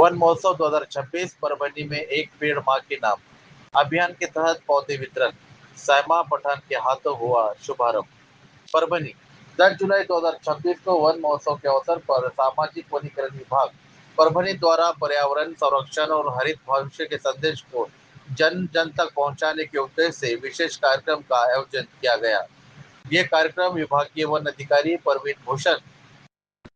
One महोत्सव 2026 परभनी में एक पेड़ मां के नाम अभियान के तहत पौधे वितरण सैमा पठान के हाथों हुआ शुभारंभ। परभनी 10 जुलाई 2026 को वन महोत्सव के अवसर पर सामाजिक वनीकरण विभाग परभनी द्वारा पर्यावरण संरक्षण और हरित भविष्य के संदेश को जन जन तक पहुंचाने के उद्देश्य से विशेष कार्यक्रम का आयोजन किया गया। ये कार्यक्रम विभागीय वन अधिकारी परवीन भूषण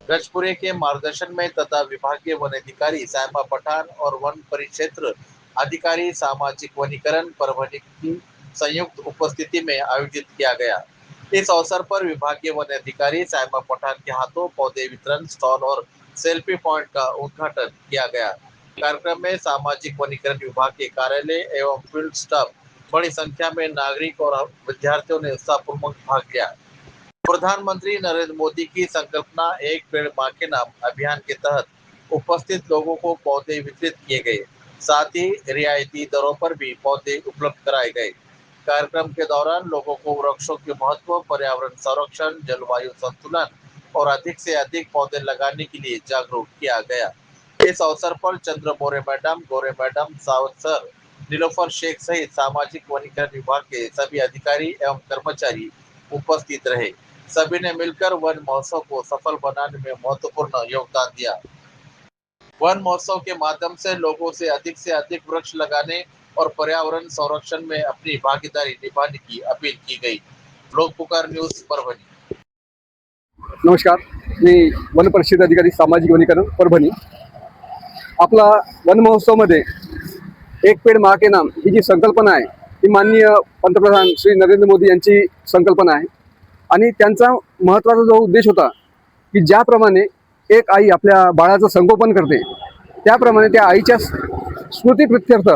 गजपुरे के मार्गदर्शन में तथा विभागीय वन अधिकारी सैमा पठान और वन परिक्षेत्र अधिकारी सामाजिक वनीकरण परभनी की संयुक्त उपस्थिति में आयोजित किया गया। इस अवसर पर विभागीय वन अधिकारी सैमा पठान के हाथों पौधे वितरण स्टॉल और सेल्फी पॉइंट का उद्घाटन किया गया। कार्यक्रम में सामाजिक वनीकरण विभाग के कार्यालय एवं फील्ड स्टाफ बड़ी संख्या में नागरिक और विद्यार्थियों ने उत्साहपूर्वक भाग लिया। प्रधानमंत्री नरेंद्र मोदी की संकल्पना एक पेड़ मां के नाम अभियान के तहत उपस्थित लोगों को पौधे वितरित किए गए, साथ ही रियायती दरों पर भी पौधे उपलब्ध कराए गए। कार्यक्रम के दौरान लोगों को वृक्षों के महत्व, पर्यावरण संरक्षण, जलवायु संतुलन और अधिक से अधिक पौधे लगाने के लिए जागरूक किया गया। इस अवसर पर चंद्र मोरे मैडम, गोरे मैडम, सावत सर, नीलोफर शेख सहित सामाजिक वनीकरण विभाग के सभी अधिकारी एवं कर्मचारी उपस्थित रहे। सभी ने मिलकर वन महोत्सव को सफल बनाने में महत्वपूर्ण योगदान दिया। वन महोत्सव के माध्यम से लोगों से अधिक वृक्ष लगाने और पर्यावरण संरक्षण में अपनी भागीदारी निभाने की अपील की गई। लोक पुकार न्यूज परभनी। नमस्कार, मी वन परिषद अधिकारी सामाजिक वनीकरण परभणी। आपला वन महोत्सव मध्ये एक पेड़ मां के नाम ही जी संकल्पना आहे ती माननीय पंतप्रधान श्री नरेंद्र मोदी यांची संकल्पना आहे आणि त्यांचा महत्त्वाचा जो उद्देश होता की ज्याप्रमाणे एक आई आपल्या बाळाचं संगोपन करते त्याप्रमाणे त्या आईच्या स्मृतीप्रित्यर्थ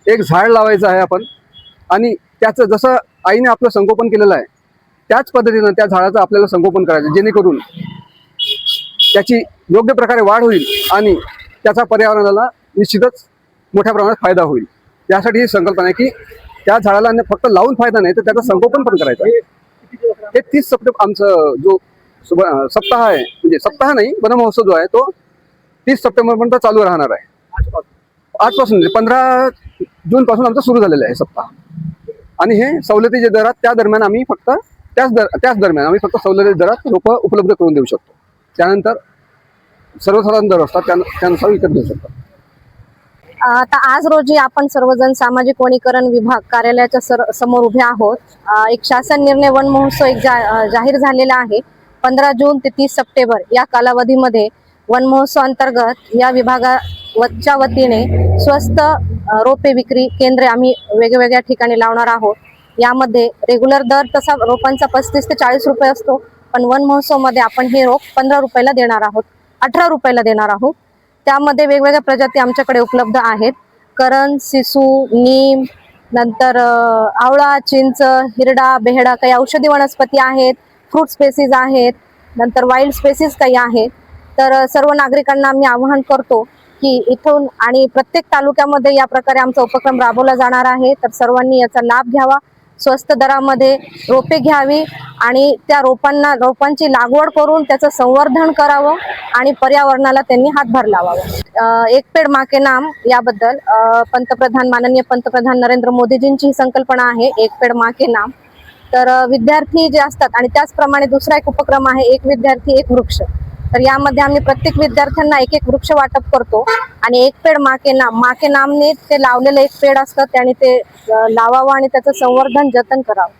एक झाड लावायचं आहे आपण आणि त्याचं जसं आईने आपलं संगोपन केलेलं आहे त्याच पद्धतीनं त्या झाडाचं आपल्याला संगोपन करायचं जेणेकरून त्याची योग्य प्रकारे वाढ होईल आणि त्याचा पर्यावरणाला निश्चितच मोठ्या प्रमाणात फायदा होईल। यासाठी ही संकल्पना आहे की त्या झाडाला फक्त लावून फायदा नाही तर त्याचं संगोपन पण करायचं आहे। हे 30 सप्टेंबर आमचं जो सप्ताह आहे म्हणजे सप्ताह नाही वन महोत्सव जो आहे तो 30 सप्टेंबरपर्यंत चालू राहणार आहे। आजपासून 15 जून पासून आमचं सुरू झालेलं आहे सप्ताह आणि हे सवलतीच्या दरात त्या दरम्यान आम्ही फक्त त्याच दरम्यान आम्ही फक्त सवलतीच्या दरात रोपं उपलब्ध करून देऊ शकतो। त्यानंतर सर्वसाधारण दर असतात त्यानुसार विकत घेऊ शकतो। आता आज रोजी आपण सर्वजण सामाजिक वनीकरण विभाग कार्यालयाच्या समोर उभे आहोत। एक शासन निर्णय वन महोत्सव एक जाहीर झालेला आहे। 15 जून ते 30 सप्टेंबर या कालावधीमध्ये वन महोत्सव अंतर्गत या विभागाच्या वतीने स्वस्त रोपे विक्री केंद्रे आम्ही वेगवेगळ्या ठिकाणी लावणार आहोत। यामध्ये रेग्युलर दर तसा रोपांचा 35 ते 40 रुपये असतो, पण वन महोत्सव मध्ये आपण हे रोप 15 रुपयाला देणार आहोत, 18 रुपयाला देणार आहोत। त्यामध्ये वेगवेगळ्या प्रजाती आमच्याकडे उपलब्ध आहेत। करण, सिसू, नीम, नंतर आवळा, चिंच, हिरडा, बेहडा, काही औषधी वनस्पती आहेत, फ्रूट स्पेसीज आहेत, नंतर वाईल्ड स्पेसीज काही आहेत। तर सर्व नागरिकांना आम्ही आवाहन करतो की इथून आणि प्रत्येक तालुक्यामध्ये या प्रकारे आमचा उपक्रम राबवला जाणार आहे। तर सर्वांनी याचा लाभ घ्यावा, स्वस्त दरामध्ये रोपे घ्यावी आणि त्या रोपांची लागवड करून त्याचं संवर्धन करावं आणि पर्यावरणाला त्यांनी हातभार लावावा। एक पेड़ मां के नाम याबद्दल माननीय पंतप्रधान नरेंद्र मोदीजींची संकल्पना आहे एक पेड़ मां के नाम। तर विद्यार्थी जे असतात आणि त्याचप्रमाणे दुसरा एक उपक्रम आहे एक विद्यार्थी एक वृक्ष। तर यामध्ये आम्ही प्रत्येक विद्यार्थ्यांना एक वृक्ष वाटप करतो आणि एक पेड़ मां के नामने ते लावलेलं एक पेड़ असतं त्याने ते लावावं आणि त्याचं संवर्धन जतन करावं।